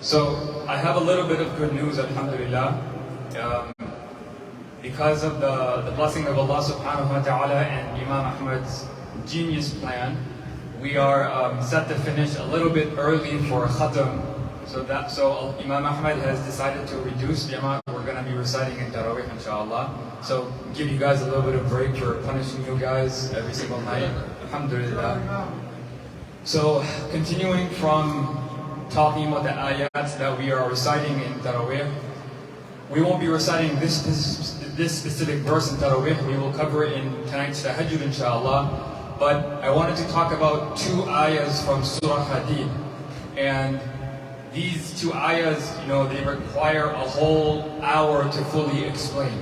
So I have a little bit of good news, alhamdulillah. Because of the blessing of Allah subhanahu wa ta'ala and Imam Ahmad's genius plan, we are set to finish a little bit early for Khatam. So Imam Ahmad has decided to reduce the amount we're going to be reciting in Taraweeh, inshallah. So give you guys a little bit of break for punishing you guys every single night. Alhamdulillah. So continuing from talking about the ayats that we are reciting in Taraweeh, we won't be reciting this specific verse in Taraweeh. We will cover it in tonight's tahajjud, inshallah. But I wanted to talk about two ayahs from Surah Hadid. And these two ayahs, they require a whole hour to fully explain.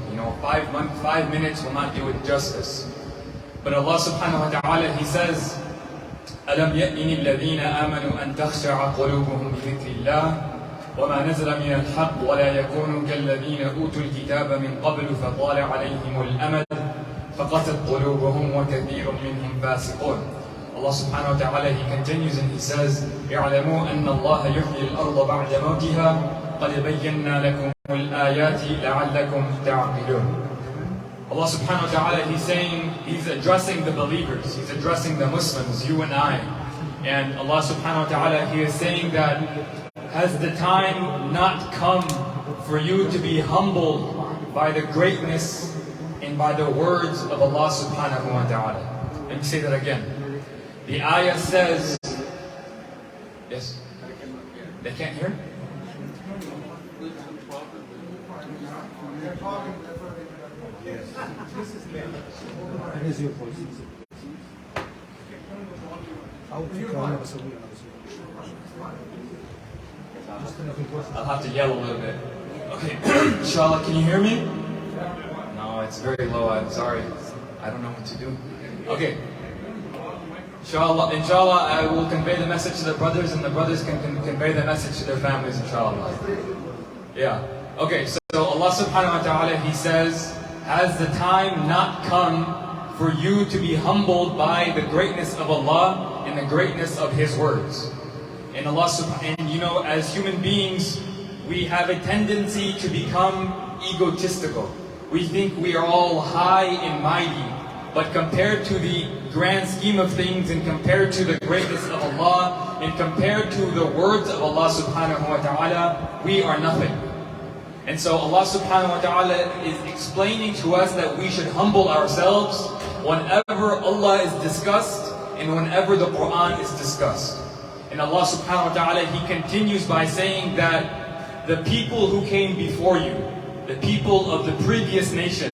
5 minutes will not do it justice. But Allah subhanahu wa ta'ala, He says, أَلَمْ يَأْنِ الَّذِينَ آمَنُوا أَن تَخْشَعَ قُلُوبُهُمْ لِذِكْرِ اللَّهِ وَمَا نَزَلَ مِنَ الْحَقِّ وَلَا يَكُونُوا كَالَّذِينَ أُوتُوا الْكِتَابَ مِنْ قَبْلُ فَطَالَ عَلَيْهِمُ الْأَمَدُ فَقَسَتْ قُلُوبُهُمْ وَكَثِيرٌ مِنْهُمْ فَاسِقُونَ. Allah subhanahu wa ta'ala, He continues and He says, اعلموا أن الله يحيي الأرض بعد موتها قد بينا لكم الآيات لعلكم تعقلون. Allah subhanahu wa ta'ala, He's saying, He's addressing the believers, He's addressing the Muslims, you and I. And Allah subhanahu wa ta'ala, He is saying that, has the time not come for you to be humbled by the greatness and by the words of Allah subhanahu wa ta'ala? Let me say that again. The ayah says, yes, they can't hear? I'll have to yell a little bit. Okay, inshallah, can you hear me? No, it's very low, I'm sorry. I don't know what to do. Okay. Inshallah, I will convey the message to the brothers, and the brothers can convey the message to their families, inshallah. Yeah. Okay, so Allah subhanahu wa ta'ala, He says, has the time not come for you to be humbled by the greatness of Allah and the greatness of His words? And Allah subhanahu, as human beings, we have a tendency to become egotistical. We think we are all high and mighty. But compared to the grand scheme of things, and compared to the greatness of Allah, and compared to the words of Allah subhanahu wa ta'ala, we are nothing. And so Allah subhanahu wa ta'ala is explaining to us that we should humble ourselves whenever Allah is discussed and whenever the Quran is discussed. And Allah subhanahu wa ta'ala, He continues by saying that the people who came before you, the people of the previous nations,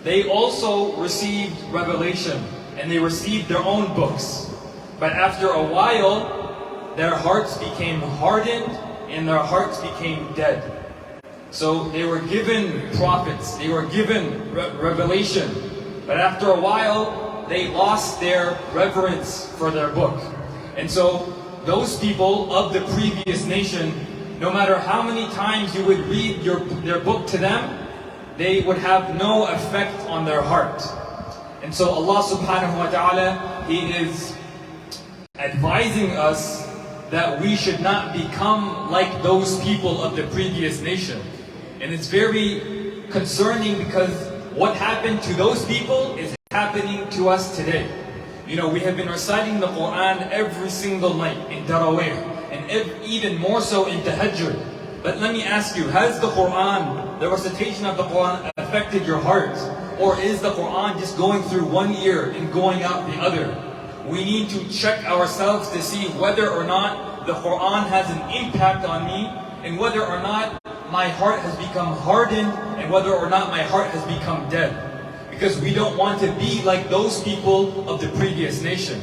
they also received revelation and they received their own books. But after a while, their hearts became hardened and their hearts became dead. So they were given prophets, they were given revelation. But after a while, they lost their reverence for their book. And so those people of the previous nation, no matter how many times you would read their book to them, they would have no effect on their heart. And so Allah subhanahu wa ta'ala, He is advising us that we should not become like those people of the previous nation. And it's very concerning because what happened to those people is happening to us today. We have been reciting the Quran every single night in Taraweeh, and even more so in tahajjud. But let me ask you, has the Quran, the recitation of the Quran, affected your heart? Or is the Quran just going through one ear and going out the other? We need to check ourselves to see whether or not the Quran has an impact on me, and whether or not my heart has become hardened, and whether or not my heart has become dead. Because we don't want to be like those people of the previous nation.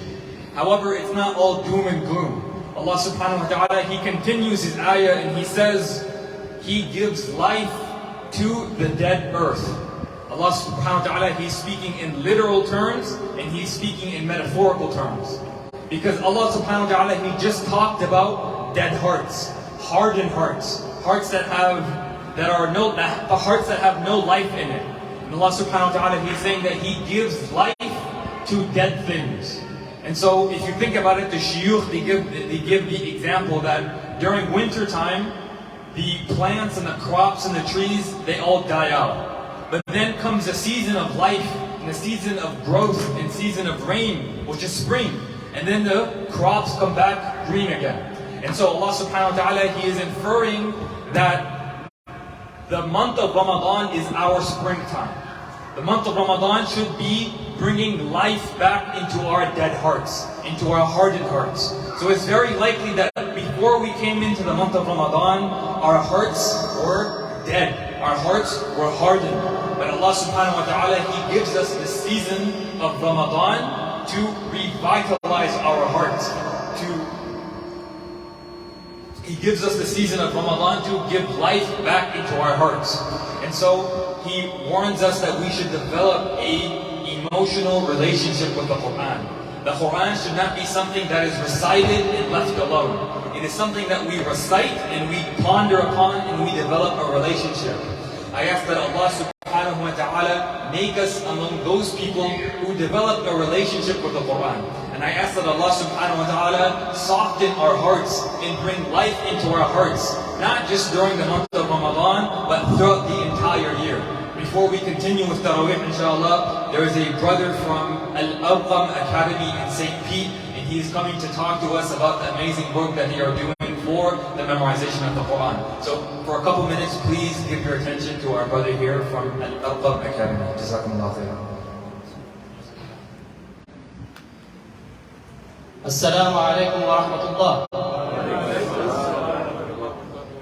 However, it's not all doom and gloom. Allah subhanahu wa ta'ala, He continues His ayah and He says, He gives life to the dead earth. Allah subhanahu wa ta'ala, He's speaking in literal terms and He's speaking in metaphorical terms. Because Allah subhanahu wa ta'ala, He just talked about dead hearts, hardened hearts, hearts that have no life in it. And Allah subhanahu wa ta'ala, He's saying that He gives life to dead things. And so if you think about it, the shuyukh, they give the example that during winter time, the plants and the crops and the trees, they all die out. But then comes a season of life, and a season of growth, and season of rain, which is spring. And then the crops come back green again. And so Allah subhanahu wa ta'ala, He is inferring that the month of Ramadan is our springtime. The month of Ramadan should be bringing life back into our dead hearts, into our hardened hearts. So it's very likely that before we came into the month of Ramadan, our hearts were dead. Our hearts were hardened. But Allah subhanahu wa ta'ala, He gives us the season of Ramadan to revitalize our hearts. He gives us the season of Ramadan to give life back into our hearts. And so He warns us that we should develop an emotional relationship with the Quran. The Quran should not be something that is recited and left alone. It is something that we recite and we ponder upon and we develop a relationship. I ask that Allah subhanahu wa ta'ala make us among those people who develop a relationship with the Quran. And I ask that Allah subhanahu wa ta'ala soften our hearts and bring life into our hearts, not just during the month of Ramadan, but throughout the entire year. Before we continue with Taraweeh, inshallah, there is a brother from Al-Arqam Academy in St. Pete, and he is coming to talk to us about the amazing work that they are doing for the memorization of the Quran. So, for a couple minutes, please give your attention to our brother here from Al-Arqam Academy. Jazakumullah khairan. Assalamu alaikum wa rahmatullah.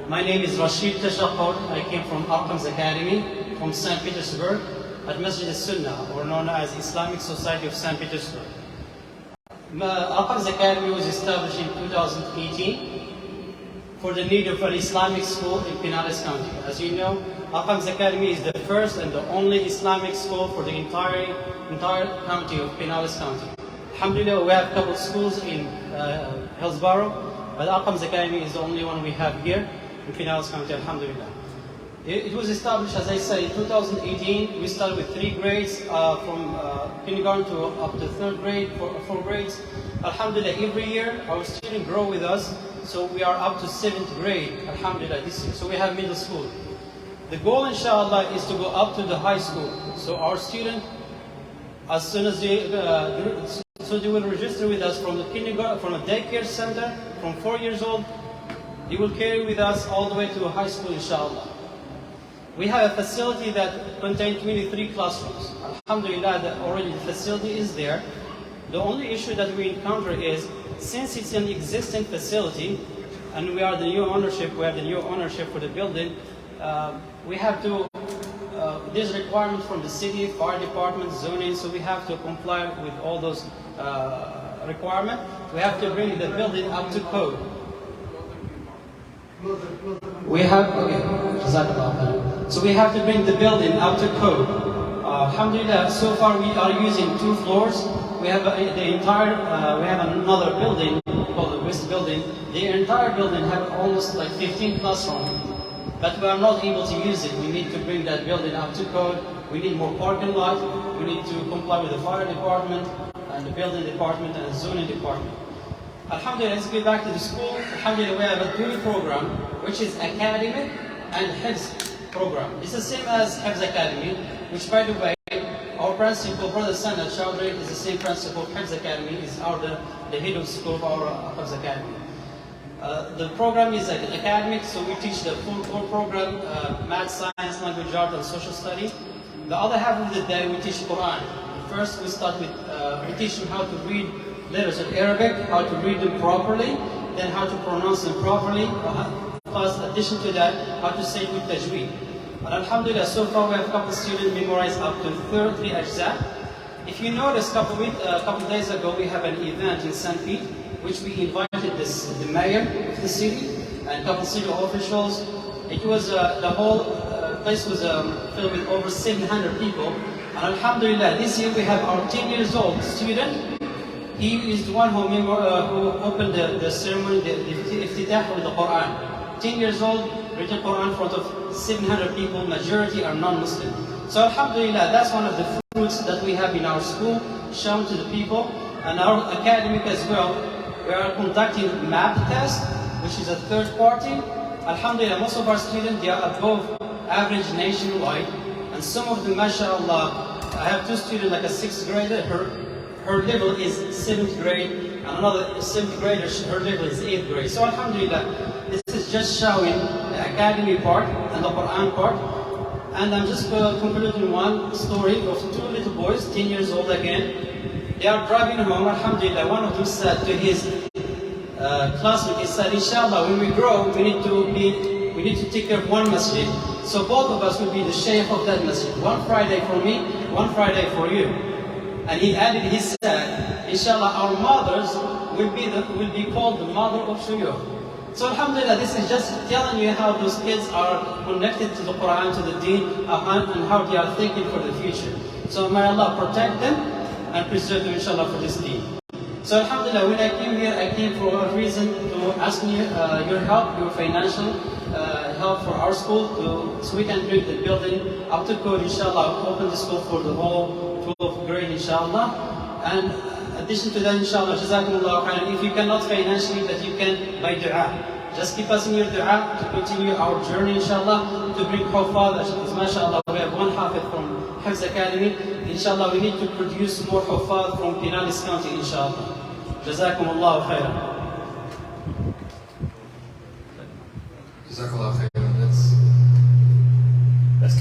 My name is Rashid Tashaqur. I came from Arqam's Academy from St. Petersburg at Masjid al-Sunnah, or known as Islamic Society of St. Petersburg. Arqam's Academy was established in 2018 for the need of an Islamic school in Pinellas County. As you know, Arqam's Academy is the first and the only Islamic school for the entire county of Pinellas County. Alhamdulillah, we have a couple of schools in Hillsborough, but Arqam's Academy is the only one we have here in Pinellas County, alhamdulillah. It was established, as I said, in 2018. We started with 3 grades, from kindergarten to up to 3rd grade, 4 grades. Alhamdulillah, every year our students grow with us, so we are up to 7th grade, alhamdulillah, this year. So we have middle school. The goal, inshallah, is to go up to the high school. So our students, as soon as they will register with us from the kindergarten, from a daycare center, from 4 years old, they will carry with us all the way to high school, inshallah. We have a facility that contains 23 classrooms. Alhamdulillah, already the facility is there. The only issue that we encounter is, since it's an existing facility, and we have the new ownership for the building, we have to, there's requirements from the city, fire department, zoning, so we have to comply with all those requirements. We have to bring the building up to code. So we have to bring the building up to code. Alhamdulillah, so far we are using 2 floors. We have we have another building called the West Building. The entire building have almost like 15 classrooms, but we are not able to use it. We need to bring that building up to code. We need more parking lot. We need to comply with the fire department and the building department and the zoning department. Alhamdulillah, let's get back to the school. Alhamdulillah, we have a dual program, which is academic and Hifz program. It's the same as Hifz Academy, which, by the way, our principal, Brother Sana Chowdhury, is the same principal of Hifz Academy, is the head of school of our Hifz Academy. The program is academic, so we teach the full core program, math, science, language art, and social studies. The other half of the day, we teach Quran. First, we start with, we teach them how to read letters in Arabic, how to read them properly, then how to pronounce them properly. Plus, in addition to that, how to say with tajweed. And alhamdulillah, so far we have a couple of students memorized up to 33 ajza. If you notice, a couple of days ago, we have an event in St. Pete, which we invited the mayor of the city and a couple of city officials. It was, the whole place was filled with over 700 people. And alhamdulillah, this year we have our 10 years old student. He is the one who opened the ceremony, the iftitah for the Quran. 10 years old, read the Quran in front of 700 people, majority are non-Muslim. So alhamdulillah, that's one of the fruits that we have in our school, shown to the people. And our academic as well, we are conducting map tests which is a third party. Alhamdulillah, most of our students, they are above average nationwide. And some of them, mashallah, I have two students, like a 6th grader, her level is 7th grade, and another 7th grader, her level is 8th grade. So alhamdulillah, this is just showing the academy part and the Quran part. And I'm just concluding one story of two little boys, 10 years old again. They are driving home, alhamdulillah, one of them said to his classmate, he said, inshallah, when we grow, we need to take care of one masjid. So both of us will be the shaykh of that masjid. One Friday for me, one Friday for you. And he added, he said, inshallah, our mothers will be called the mother of shuyukh. So alhamdulillah, this is just telling you how those kids are connected to the Quran, to the deen, and how they are thinking for the future. So may Allah protect them and preserve them, inshallah, for this deen. So alhamdulillah, when I came here, I came for a reason to ask you your help, your financial help for our school, so we can bring the building up to code, inshallah, open the school for the whole 12th grade, inshallah. And addition to that, inshallah, jazakumullah khairan, if you cannot financially, that you can by dua. Just keep us in your dua to continue our journey, inshallah, to bring Hufad. Mashallah, we have one Hafid from Hifz Academy. Inshallah, we need to produce more Hufad from Pinellas County, inshallah. Jazakumullah khairan. Jazakallah khairan. That's